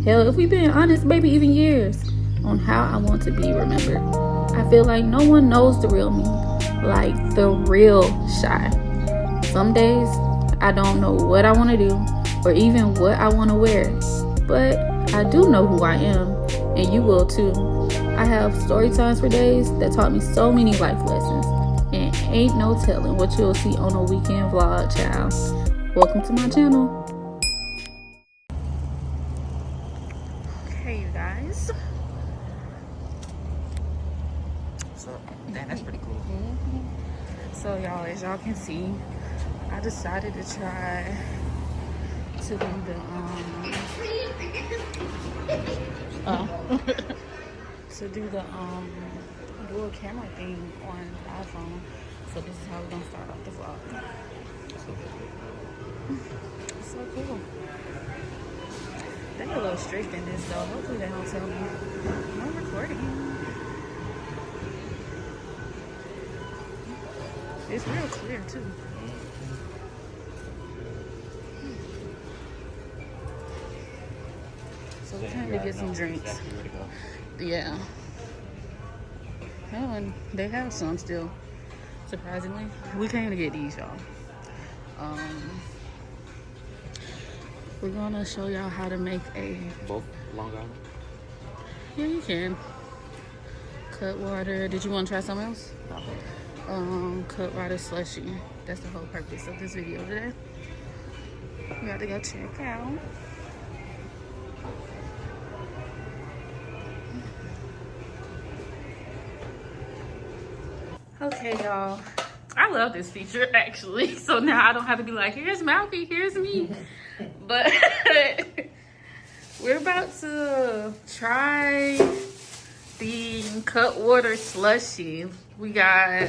hell, if we've been honest, maybe even years, on how I want to be remembered. I feel like no one knows the real me, like the real Shy. Some days I don't know what I want to do or even what I want to wear, but I do know who I am, and you will too. I have story times for days that taught me so many life lessons, and ain't no telling what you'll see on a weekend vlog, child. Welcome to my channel. Okay, you guys. So, damn, that's pretty cool. So y'all, as y'all can see, I decided to try to do the to do the dual camera thing on the iPhone. So this is how we're gonna start off the vlog. So cool. They're a little strict in this though. Hopefully they don't tell me no recording. It's real clear too. So we came to get some drinks. Yeah. Oh, and they have some still. Surprisingly, we came to get these, y'all. We're gonna show y'all how to make a Both Long Island? Yeah, you can. Cutwater. Did you want to try something else? Cutwater Slushy. That's the whole purpose of this video today. We got to go check out. Okay, y'all. I love this feature actually. So now I don't have to be like, here's Mouthy, here's me. But we're about to try the Cutwater Slushy. We got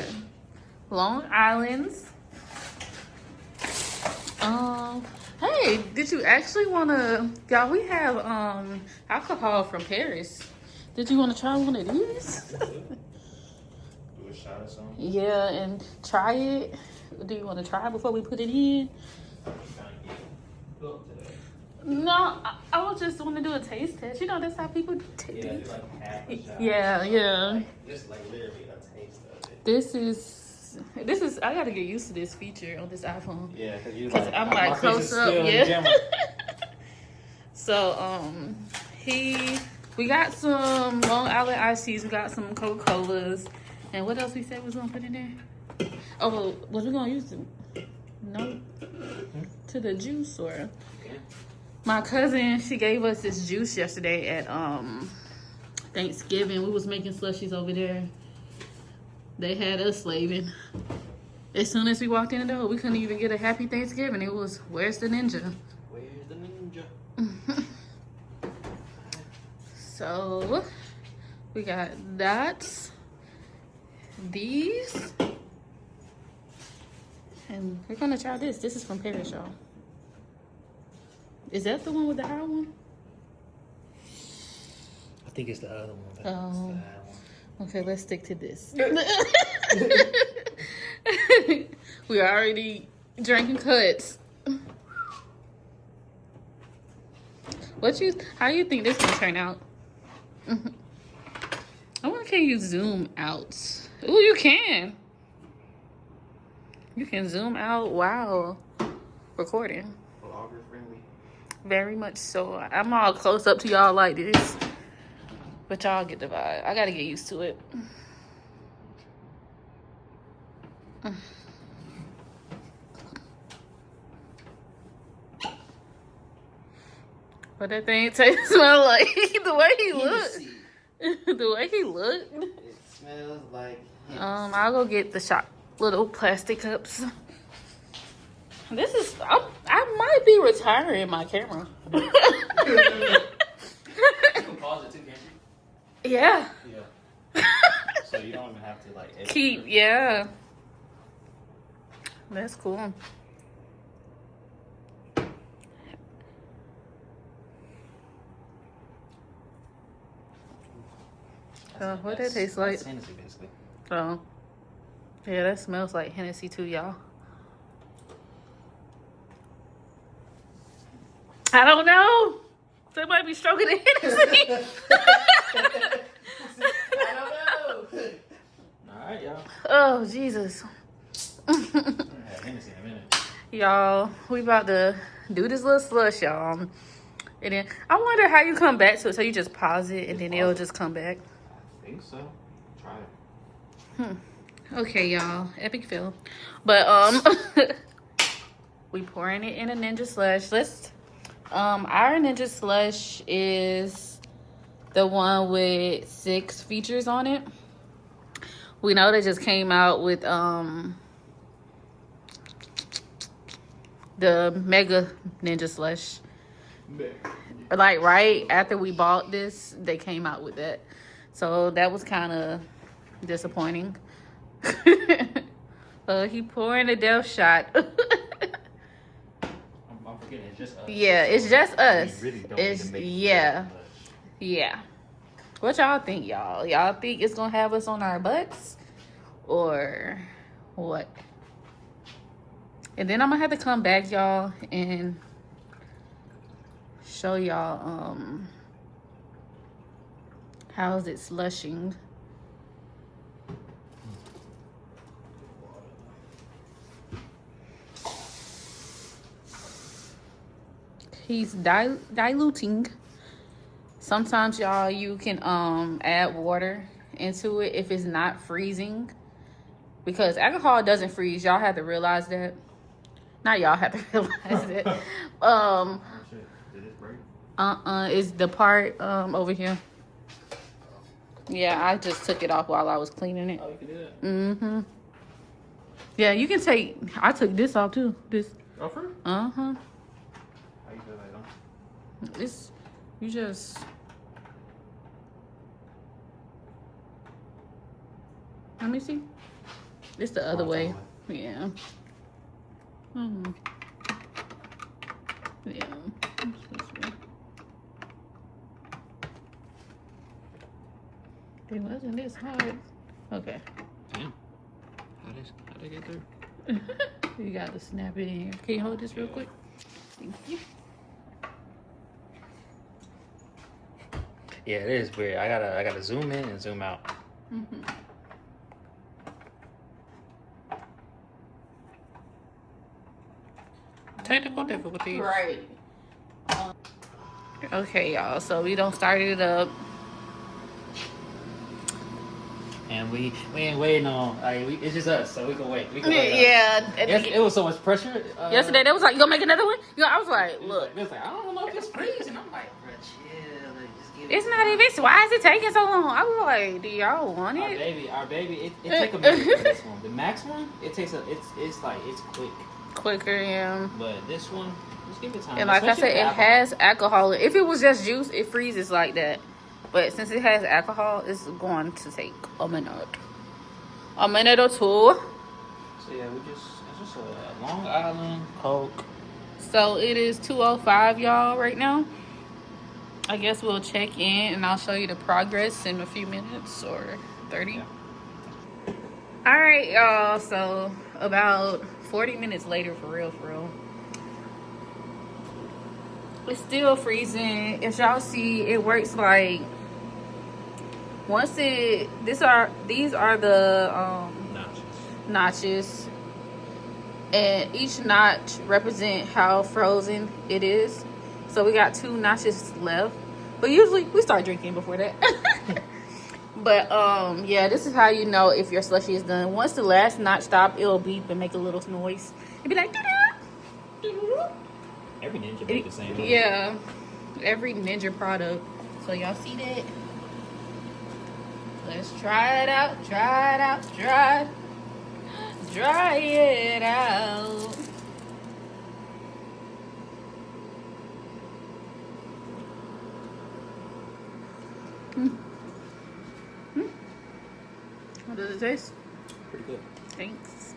Long Island's. Hey, did you actually want to, y'all, we have alcohol from Paris. Did you want to try one of these? Do a shot or something? Yeah, and try it. Do you want to try it before we put it in? No, I was just want to do a taste test. You know, that's how people taste. Yeah, do like half a shot. Yeah. Like, just like literally a taste of it. This is. I gotta get used to this feature on this iPhone. Yeah, because Cause I'm like close up. Yeah. So we got some Long Island iced teas. We got some Coca-Colas, and what else we said we was gonna put in there? Oh, was we gonna use them? No, to the juice or. My cousin, she gave us this juice yesterday at Thanksgiving. We was making slushies over there. They had us slaving. As soon as we walked in the door, we couldn't even get a happy Thanksgiving. It was, where's the ninja? Where's the ninja? So, we got that, these, and we're gonna try this. This is from Paris, y'all. Is that the one with the high one? I think it's the other one. Oh. The high one. Okay, let's stick to this. We're already drinking cuts. How you think this gonna turn out? I wonder, can you zoom out? Oh, you can. You can zoom out while recording. Vlogger friendly. Very much so. I'm all close up to y'all like this. But y'all get the vibe. I gotta get used to it. What that thing smell like? The way he looked. The way he looked. It smells like I'll go get the shot little plastic cups. This is I might be retiring my camera. You can pause it too, can't you? Yeah. Yeah. So you don't even have to like edit. Yeah. That's cool. What that tastes like? That's Hennessy, basically. Oh. Yeah, that smells like Hennessy too, y'all. I don't know. Somebody be stroking the Hennessy. I don't know. All right, y'all. Oh, Jesus. Have Hennessy in a minute. Y'all, we about to do this little slush, y'all. And then I wonder how you come back to it. So you just pause it and then it'll just come back. I think so. Try it. Okay, y'all. Epic fail. But we pouring it in a Ninja Slush. Let's our Ninja Slush is the one with 6 features on it. We know they just came out with the Mega Ninja Slush. Like right after we bought this, they came out with that. So that was kind of disappointing. He pouring a death shot. I'm forgetting, it's just us. Yeah, it's just us. We really don't It's need to make yeah. it, Yeah. What y'all think, y'all? Y'all think it's gonna have us on our butts? Or what? And then I'm gonna have to come back, y'all, and show y'all how's it slushing. He's diluting. Sometimes, y'all, you can add water into it if it's not freezing, because alcohol doesn't freeze. Y'all have to realize that. Not y'all have to realize that. Oh, shit. Did this break? It's the part over here. Yeah, I just took it off while I was cleaning it. Oh, you can do that? Mm-hmm. Yeah, you can take. I took this off too. This. Oh, for real? Uh-huh. How you feel like that? It's you just. Let me see. It's the other way. Yeah. Yeah. It wasn't this hard. Okay. Damn. How'd they get through? You got to snap it in here. Can you hold this real quick? Thank you. Yeah, it is weird. I gotta zoom in and zoom out. Technical difficulties. Right. Okay, y'all. So we don't start it up. And we ain't waiting on. It's just us, so we can wait. We can wait. Yeah. Yes, it was so much pressure. Yesterday they was like, "You gonna make another one?" You know, I was like, "Look, It was like, I don't know if it's freezing. I'm like, bro, chill. Just give it's not even. Why is it taking so long?" I was like, "Do y'all want Our it?" baby. It takes a minute for this one. The max one, it's quick. Quicker, yeah. But this one, just give it time. And like I Especially said, it with has alcohol. If it was just juice, it freezes like that. But since it has alcohol, it's going to take a minute. A minute or two. So yeah, it's just a Long Island Coke. So it is 2:05, y'all, right now. I guess we'll check in and I'll show you the progress in a few minutes or 30. Yeah. All right, y'all. So about 40 minutes later, for real. It's still freezing. If y'all see, it works like these are the notches, and each notch represent how frozen it is. So we got 2 notches left, but usually we start drinking before that. But yeah, this is how you know if your slushie is done. Once the last notch stop, it'll beep and make a little noise. It'll be like doo-doo. Every ninja make the same noise. Yeah, every ninja product. So y'all see that? Let's try it out. Dry it out. How does it taste? Pretty good. Thanks.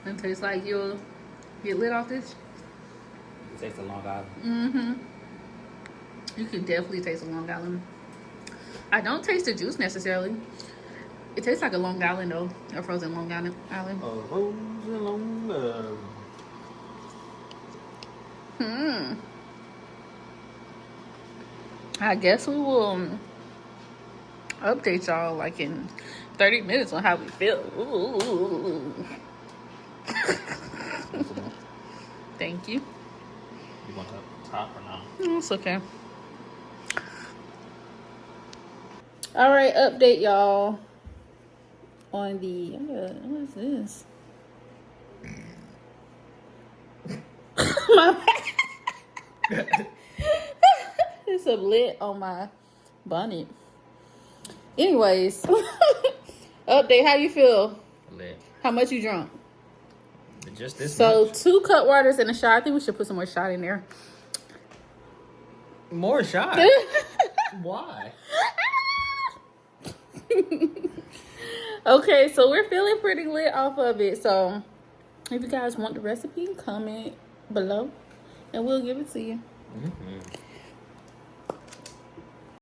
It tastes like you'll get lit off this. It tastes a Long Island. Mm-hmm. You can definitely taste a Long Island. I don't taste the juice necessarily. It tastes like a Long Island though, a frozen Long Island. A frozen Long Island. I guess we will update y'all like in 30 minutes on how we feel. Ooh. Thank you. You want the top or not? It's okay. All right, update y'all on the what is this? My it's a lid on my bonnet. Anyways, update. How you feel? Lit. How much you drunk? Just this So much. 2 Cutwaters and a shot. I think we should put some more shot in there. More shot. Why? Okay, so we're feeling pretty lit off of it. So if you guys want the recipe, comment below and we'll give it to you.